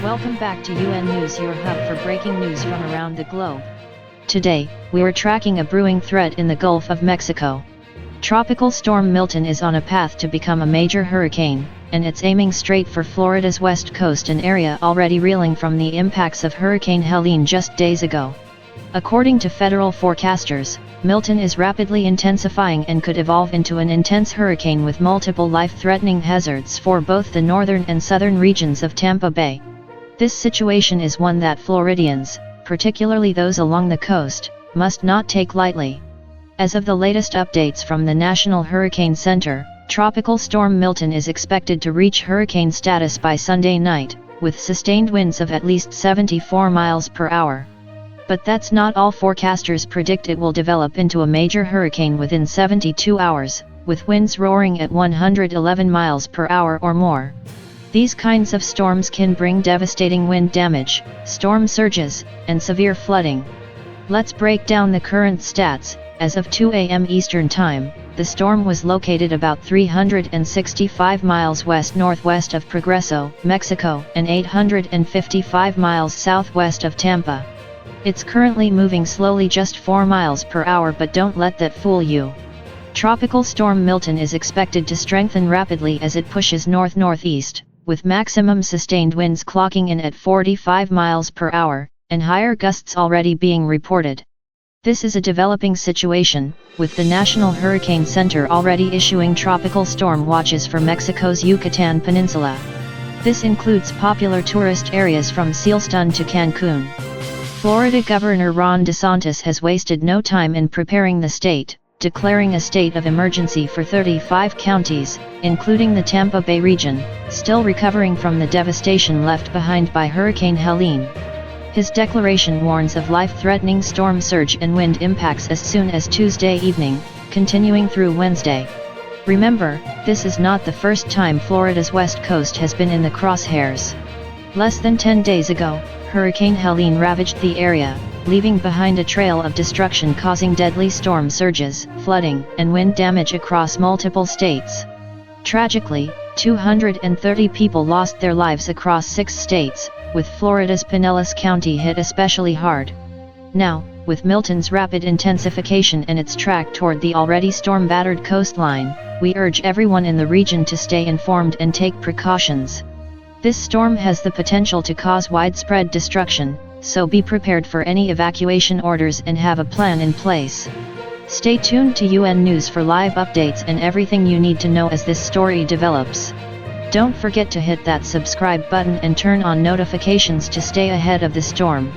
Welcome back to UN News, your hub for breaking news from around the globe. Today, we are tracking a brewing threat in the Gulf of Mexico. Tropical Storm Milton is on a path to become a major hurricane, and it's aiming straight for Florida's west coast, an area already reeling from the impacts of Hurricane Helene just days ago. According to federal forecasters, Milton is rapidly intensifying and could evolve into an intense hurricane with multiple life-threatening hazards for both the northern and southern regions of Tampa Bay. This situation is one that Floridians, particularly those along the coast, must not take lightly. As of the latest updates from the National Hurricane Center, Tropical Storm Milton is expected to reach hurricane status by Sunday night, with sustained winds of at least 74 miles per hour. But that's not all. Forecasters predict it will develop into a major hurricane within 72 hours, with winds roaring at 111 miles per hour or more. These kinds of storms can bring devastating wind damage, storm surges, and severe flooding. Let's break down the current stats. As of 2 a.m. Eastern Time, the storm was located about 365 miles west-northwest of Progreso, Mexico, and 855 miles southwest of Tampa. It's currently moving slowly, just 4 miles per hour, but don't let that fool you. Tropical Storm Milton is expected to strengthen rapidly as it pushes north-northeast, with maximum sustained winds clocking in at 45 miles per hour, and higher gusts already being reported. This is a developing situation, with the National Hurricane Center already issuing tropical storm watches for Mexico's Yucatan Peninsula. This includes popular tourist areas from Sealston to Cancun. Florida Governor Ron DeSantis has wasted no time in preparing the state, declaring a state of emergency for 35 counties, including the Tampa Bay region, still recovering from the devastation left behind by Hurricane Helene. His declaration warns of life-threatening storm surge and wind impacts as soon as Tuesday evening, continuing through Wednesday. Remember, this is not the first time Florida's west coast has been in the crosshairs. Less than 10 days ago, Hurricane Helene ravaged the area, leaving behind a trail of destruction, causing deadly storm surges, flooding, and wind damage across multiple states. Tragically, 230 people lost their lives across 6 states, with Florida's Pinellas County hit especially hard. Now, with Milton's rapid intensification and its track toward the already storm-battered coastline, we urge everyone in the region to stay informed and take precautions. This storm has the potential to cause widespread destruction, so be prepared for any evacuation orders and have a plan in place. Stay tuned to UN News for live updates and everything you need to know as this story develops. Don't forget to hit that subscribe button and turn on notifications to stay ahead of the storm.